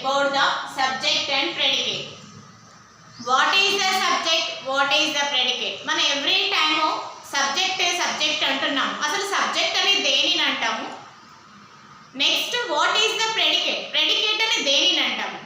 about the subject and predicate. What is the subject? What is the predicate? మన every time subject అంటున్నాం. అసలు subject అని దేనిని అంటాము? Next what is the predicate అని దేనిని అంటాము?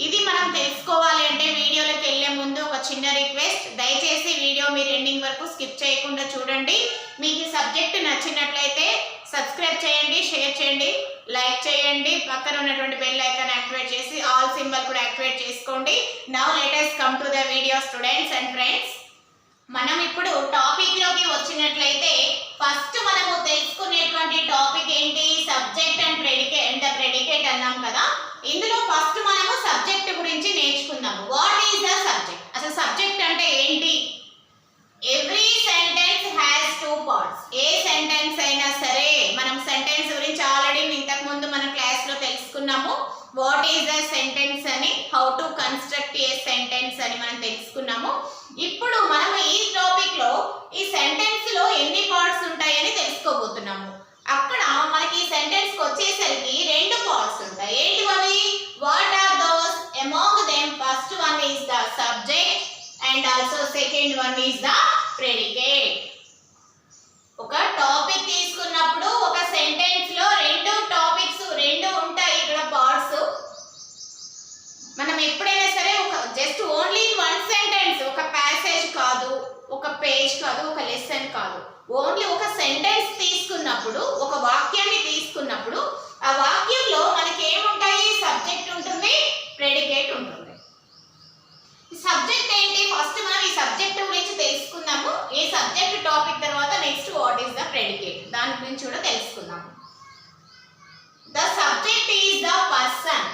ఇది మనం తెలుసుకోవాలి అంటే వీడియోలోకి వెళ్ళే ముందు ఒక చిన్న రిక్వెస్ట్, దయచేసి వీడియో మీరు ఎండింగ్ వరకు స్కిప్ చేయకుండా చూడండి. మీకు ఈ సబ్జెక్ట్ నచ్చినట్లయితే సబ్స్క్రైబ్ చేయండి, షేర్ చేయండి, లైక్ చేయండి, పక్కన ఉన్నటువంటి బెల్ ఐకాన్ యాక్టివేట్ చేసి ఆల్ సింబల్ కూడా యాక్టివేట్ చేసుకోండి. Now let us come to the video students and friends. మనం ఇప్పుడు టాపిక్ లోకి వచ్చినట్లయితే ఫస్ట్ మనము తెలుసుకునేటువంటి టాపిక్ ఏంటి? సబ్జెక్ట్ అండ్ ప్రెడికేట్ అన్నాం కదా. ఇందులో ఫస్ట్ మనము సబ్జెక్ట్ గురించి నేర్చుకుందాము. What is the subject? అసలు సబ్జెక్ట్ అంటే ఏంటి? Every sentence has two parts. A sentence అయినా సరే, మనం సెంటెన్స్ గురించి ఆల్రెడీ ఇంతకు ముందు మన క్లాస్ లో తెలుసుకున్నాము. వాట్ ఈస్ ద సెంటెన్స్ అని, how to construct a sentence అని మనం తెలుసుకున్నాము. ఇప్పుడు మనం ఈ టాపిక్ లో ఈ సెంటెన్స్ లో ఎన్ని పార్ట్స్ ఉంటాయని తెలుసుకోబోతున్నాము. అక్కడ మనకి ఈ సెంటెన్స్ కి వచ్చేసరికి రెండు పార్ట్స్ ఉంటాయి. ఏంటి అవి? What are those? Among them first one is the subject and also second one is the predicate. ఒక టాపిక్ తీసుకున్నప్పుడు ఒక సెంటెన్స్ లో రెండు ఉంటాయి ఇక్కడ పార్ట్స్. మనం ఎప్పుడైనా సరే ఒక జస్ట్ ఓన్లీ వన్ సెంటెన్స్, ఒక ప్యాసేజ్ కాదు, ఒక పేజ్ కాదు, ఒక లెసన్ కాదు, ఓన్లీ ఒక సెంటెన్స్ తీసుకున్నప్పుడు, ఒక వాక్యాన్ని తీసుకున్నప్పుడు ఆ వాక్యంలో మనకి ఏముంటాయి? సబ్జెక్ట్ ఉంటుంది, ప్రెడికేట్ ఉంటుంది. ఈ సబ్జెక్ట్ ఏంటి? ఫస్ట్ మనం ఈ సబ్జెక్ట్ గురించి తెలుసుకుందాము. ఈ సబ్జెక్ట్ టాపిక్ తర్వాత next what is the predicate, దాని గురించి కూడా తెలుసుకుందాము. The subject is the person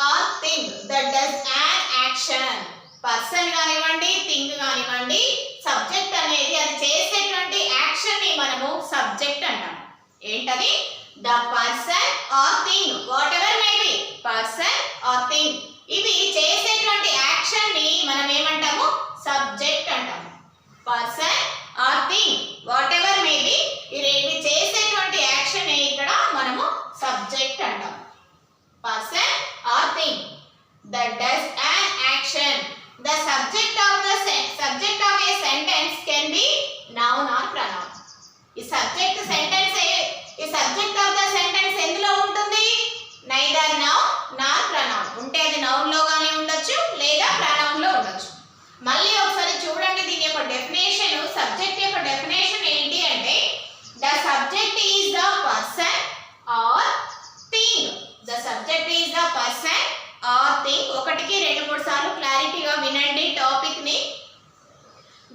are thing that does an action. Person కానివ్వండి, థింగ్ కానివ్వండి, సబ్జెక్ట్ అనేది అది చేసేటువంటి యాక్షన్ ని మనము సబ్జెక్ట్ అంటాం. ఏంటది? The person are thing, what ever may B, person are thing, ఇవి చేసేటువంటి యాక్షన్ ని మనం ఏమంటాము? సబ్జెక్ట్ అంటాము. Person are thing what ever may B, ఇవి చేసేటువంటి యాక్షన్ ని ఇక్కడ మనము సబ్జెక్ట్ అంటాము. Person are thing that does an action. The subject of a sentence can be noun or pronoun. ఈ సబ్జెక్ట్ ఆఫ్ ద సెంటెన్స్ ఎందులో ఉంటుంది? Neither noun nor pronoun. ఉంటే అది నౌన్ లో గానీ ఉండొచ్చు, లేదా ప్రనౌన్ లో ఉండొచ్చు. మళ్ళీ ఒకసారి చూడండి దీని యొక్క డెఫినేషన్. సబ్జెక్ట్ యొక్క డెఫినేషన్ ఏంటి అంటే, the subject is the person are thing. The subject is the person are thing. ఒకటికి రెండు మూడు సార్లు క్లారిటీగా వినండి టాపిక్ ని.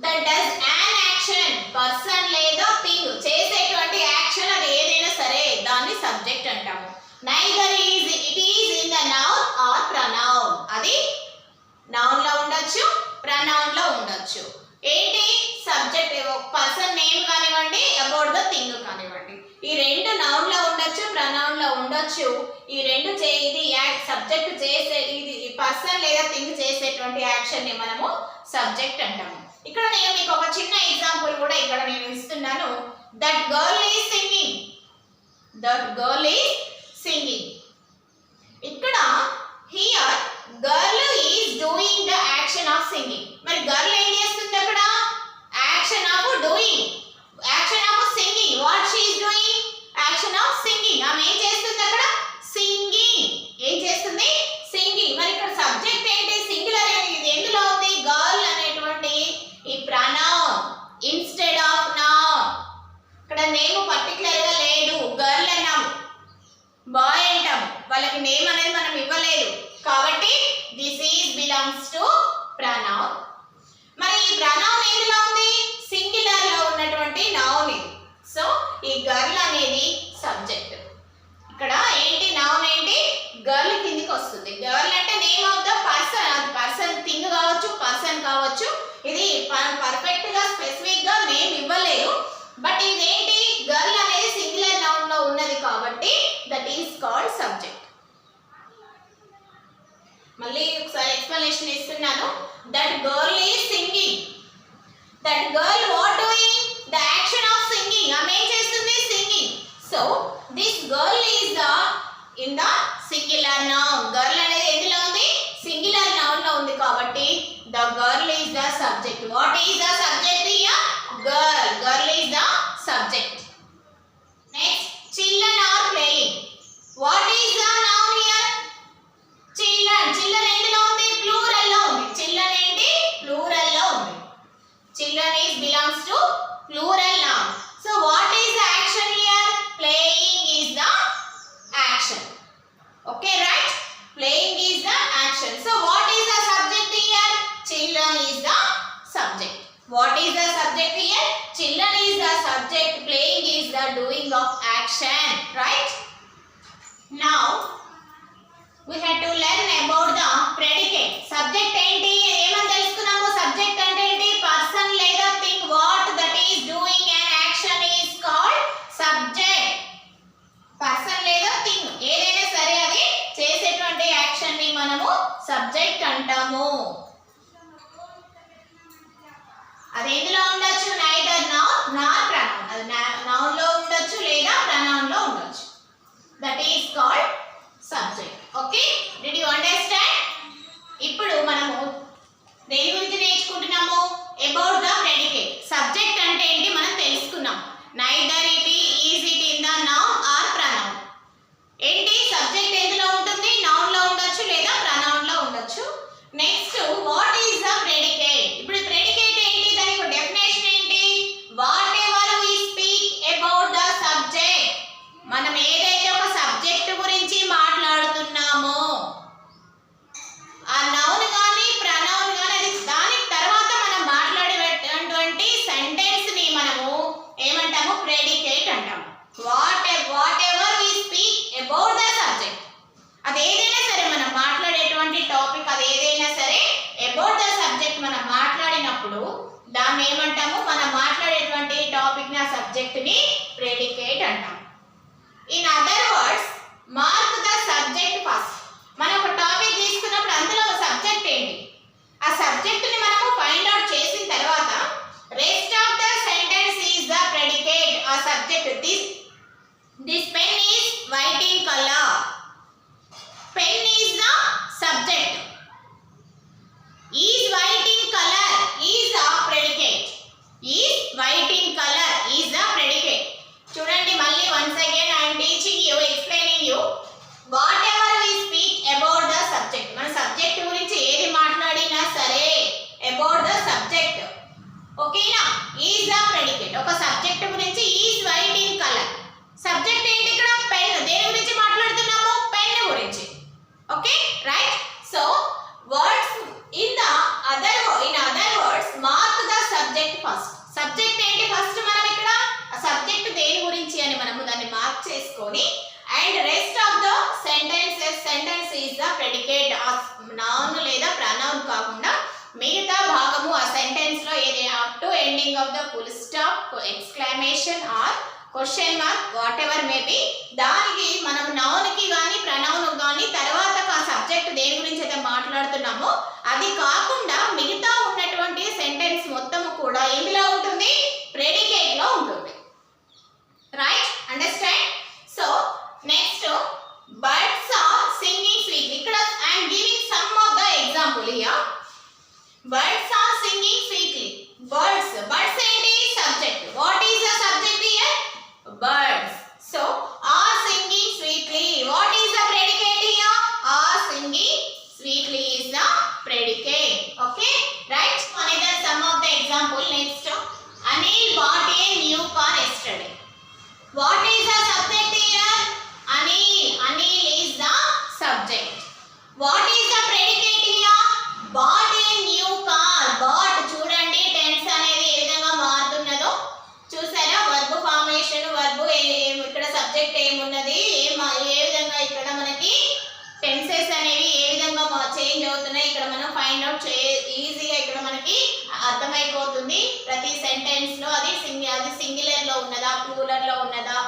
That does an action, person లేదా థింగ్ చేసేటువంటి యాక్షన్, అది ఏదైనా సరే దాన్ని సబ్జెక్ట్ అంటాము. Neither it is in the noun or pronoun. అది నౌన్ లో ఉండొచ్చు, ప్రనౌన్ లో ఉండొచ్చు. ఏంటి? సబ్జెక్ట్ పర్సన్ నేమ్ కానివ్వండి, అబౌట్ ద థింగ్ కానివ్వండి, ఈ రెండు నౌన్ లో ఉండొచ్చు, ప్రనౌన్ లో ఉండొచ్చు. ఈ రెండు ఇది సబ్జెక్ట్ చేసే, ఇది పర్సన్ లేదా థింగ్ చేసేటువంటి యాక్షన్ ని మనము సబ్జెక్ట్ అంటాము. ఇక్కడ నేను మీకు ఒక చిన్న ఎగ్జాంపుల్ కూడా ఇక్కడ నేను ఇస్తున్నాను. That girl is singing. That girl is singing. ఇక్కడ here girl is doing the action of singing. మరి గర్ల్ ఏం చేస్తుంది అక్కడ? Action of doing, action of singing. What she is doing? Action of singing. ఆమె ఏం చేస్తుంది అక్కడ? సింగింగ్. ఏం చేస్తుంది? సింగింగ్. మరి ఇక్కడ సబ్జెక్ట్ ఏంటి? సింగులర్. ఇది ఎందులో ఉంది? గర్ల్ అనేటువంటి ఈ ప్రనౌన్ ఇన్స్టెడ్ ఆఫ్ నౌన్. ఇక్కడ నేమ్ పర్టికులర్ గా లేదు. గర్ల్ అన్నాము, బాయ్ అంటాము, వాళ్ళకి నేమ్ అనేది మనం ఇవ్వలేదు కాబట్టి this is belongs to pronoun. మరి ఈ ప్రనౌన్ ఎందులో ఉంది? సింగులర్ లో ఉన్నటువంటి నౌన్ ఇది. సో ఈ గర్ల్ అనేది సబ్జెక్ట్. ఇక్కడ ఏంటి? నౌన్ ఏంటి? గర్ల్ కిందికి వస్తుంది. గర్ల్ అంటే నేమ్ ఆఫ్ ద పర్సన్. అది పర్సన్, థింగ్ కావచ్చు, పర్సన్ కావచ్చు. ఇది పర్ఫెక్ట్ గా స్పెసిఫిక్ గా నేమ్ ఇవ్వలేదు. బట్ ఇదేంటి? గర్ల్ అనేది సింగులర్ నౌన్ లో ఉన్నది కాబట్టి దట్ ఈస్ కాల్డ్ సబ్జెక్ట్. మళ్ళీ ఒకసారి ఎక్స్ప్లనేషన్ ఇస్తున్నాను. That girl is singing. That girl what doing? The action of singing. ఆమె ఏం చేస్తుంది? Singing. So this girl is the in the singular noun. Girl అనేది is the subject here? Girl. Girl is the subject. Next, children are playing. What is the noun here? Children. Children ఎందులో ఉంది? Plural లో ఉంది. Children ఏంటి? Plural లో ఉంది. Children is belongs to plural noun. So what is the action here? Playing is the action. Okay, right? Playing is the action. So what is the subject here? Children is the subject. What is the subject here? Children is the subject. Playing is the doing of action. Right? Now we had to learn about the predicate. Subject ఏంటి? ఏమని తెలుసుకున్నాము? Subject అంటే ఏంటి? Person లేదా thing what that is doing an action is called subject. Person లేదా thing ఏదైనా సరే అది చేసేటువంటి యాక్షన్ ని మనము సబ్జెక్ట్ అంటాము. అది ఎందులో ఉండొచ్చు? Neither noun nor pronoun. అది నౌన్ లో ఉండొచ్చు లేదా ప్రనౌన్ లో ఉండొచ్చు. That is called subject. Okay, did you understand? ఇప్పుడు మనము దేని గురించి నేర్చుకుంటున్నాము? About the predicate. సబ్జెక్ట్ అంటే ఏంటి మనం తెలుసుకున్నాం. Neither it is it in the noun or pronoun. ఏంటి సబ్జెక్ట్ ఎందులో ఉంటుంది? నౌన్ లో ఉండొచ్చు లేదా ప్రనౌన్ లో ఉండొచ్చు. Next, what is the predicate? ఇప్పుడు ప్రెడికేట్ ఏంటి? దానికి డెఫినేషన్ ఏంటి? Whatever we speak about the subject. మనం ఏదైతే ఒక సబ్జెక్ట్ గురించి మాట్లాడుతున్నామో ఆ నౌన్ కానీ ప్రనౌన్ కానీ అది దాని తర్వాత మనం మాట్లాడేటువంటి సెంటెన్స్ ని మనము ఏమంటాము? ప్రెడికేట్ అంటాము. Whatever we speak about the subject. అది ఏదైనా సరే మనం మాట్లాడేటువంటి టాపిక్ అది ఏదైనా సరే అబౌట్ ద సబ్జెక్ట్ మనం మాట్లాడినప్పుడు దాన్ని ఏమంటాము? మనం మాట్లాడేటువంటి టాపిక్ ని ఆ సబ్జెక్ట్ ని ప్రెడికేట్ అంటాము. In other words, mark the subject first. మనం ఒక టాపిక్ తీసుకున్నప్పుడు అందులో సబ్జెక్ట్ ఏంటి ఆ సబ్జెక్ట్ ని మనము ఫైండ్ అవుట్ చేసిన తర్వాత rest of the sentence is the predicate. ఆ subject this pen is white in colour. Pen is the subject. Is white in colour is the predicate. Is white in colour is the predicate. చూడండి మళ్ళీ once again I am teaching you, explaining you. Whatever we speak about the subject. మన subject గురించి ఏది మాట్లాడినా సరే about the subject, ఓకేనా, is the predicate. ఒక subject గురించి is white in colour. Subject ఏంటి ఇక్కడ? పెన్. దేని గురించి మాట్లాడుతున్నాము? పెన్ గురించి. Okay, right? So words in other words mark the subject first. Subject ఏంటి ఫస్ట్? మనం ఇక్కడ ఆ సబ్జెక్ట్ దేని గురించి అని మనము దాన్ని మార్క్ చేసుకొని and rest of the sentence is the predicate. Noun లేదా ప్రనౌన్ కాకుండా మిగతా భాగము ఆ సెంటెన్స్ లో ఏదైనా up to ending of the full stop, exclamation or question mark whatever may be, దానికి మనం నౌన్ కి కానీ ప్రనౌన్ కానీ తర్వాత ఆ సబ్జెక్ట్ దేని గురించి అయితే మాట్లాడుతున్నామో అది కాకుండా మిగతా ఉన్నటువంటి సెంటెన్స్ మొత్తం కూడా ఎందులో ఉంటుంది? ప్రెడికేట్ లో ఉంటుంది. Right? Understand? So next, birds are singing sweetly. ఇక్కడ I am giving some of the example here. Birds are singing sweetly. Birds ఏంటి? Subject. What is the subject here? Birds. So are singing sweetly. What is the predicate here? Are singing sweetly is the predicate. Okay, right? Another some of the example. Next, Anil bought a new car yesterday. What is the subject here? Anil is the subject. What is the predicate here? Bought a new car. Bought. చూడండి tense అనేది ఏ విధంగా మారుతున్నదో చూసారా? Verb formation, verb ఇక్కడ subject ఏమున్నది, ఏ విధంగా ఇక్కడ మనకి tenses అనేవి ఏ విధంగా చేంజ్ అవుతున్నాయి ఇక్కడ మనం ఫైండ్ అవుట్ ఈజీగా ఇక్కడ మనకి అర్థమైపోతుంది. ప్రతి సెంటెన్స్ లో అది సింగులర్ లో ఉన్నదా, ప్లూరల్ లో ఉన్నదా,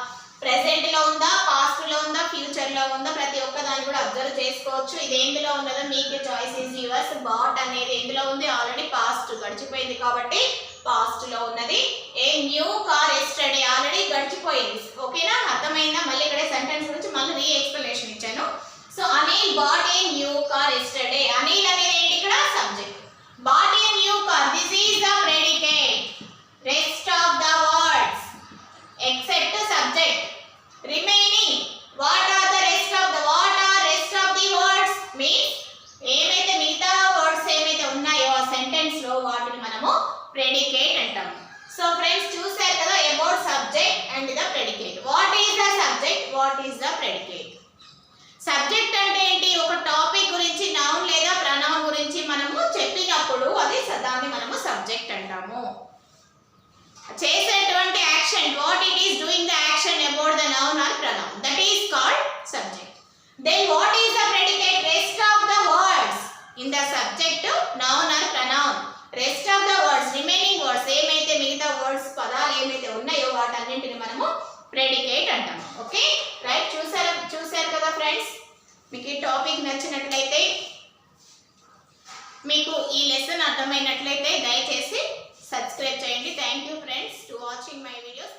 ప్రెసెంట్ లో ఉందా, పాస్ట్ లో ఉందా, ఫ్యూచర్ లో ఉందా, ప్రతి ఒక్క దాన్ని కూడా అబ్జర్వ్ చేసుకోవచ్చు. ఇది ఎందులో ఉన్నదో మీకు చాయిస్ ఈజ్ యువర్స్. బాట్ అనేది ఎందులో ఉంది? ఆల్రెడీ పాస్ట్ గడిచిపోయింది కాబట్టి పాస్ట్ లో ఉన్నది. A new car yesterday already గడిచిపోయింది. ఓకేనా? అర్థమైందా? మళ్ళీ ఇక్కడ సెంటెన్స్ గురించి మళ్ళీ రీ ఎక్స్ప్లెనేషన్ ఇచ్చాను. So Anil bought a new car yesterday. Anil అనేది ఏంటి ఇక్కడ? Subject. Bought a new car, this is the అంటాము. చేసేటువంటి action, what it is doing the action about the noun or pronoun, that is called subject. Then what is the predicate? Rest of the words in the subject, noun or pronoun. Rest of the words, remaining words, ఏమైతే మిగతా words పదాలు ఏమైతే ఉన్నాయో వాటన్నింటిని మనము predicate అంటాము. Okay right. చూసారు కదా friends. మీకు ఈ టాపిక్ నచ్చినట్లయితే, మీకు ఈ లెసన్ అర్థమైనట్లయితే దయచేసి సబ్స్క్రైబ్ చేయండి. Thank you friends to watching my videos.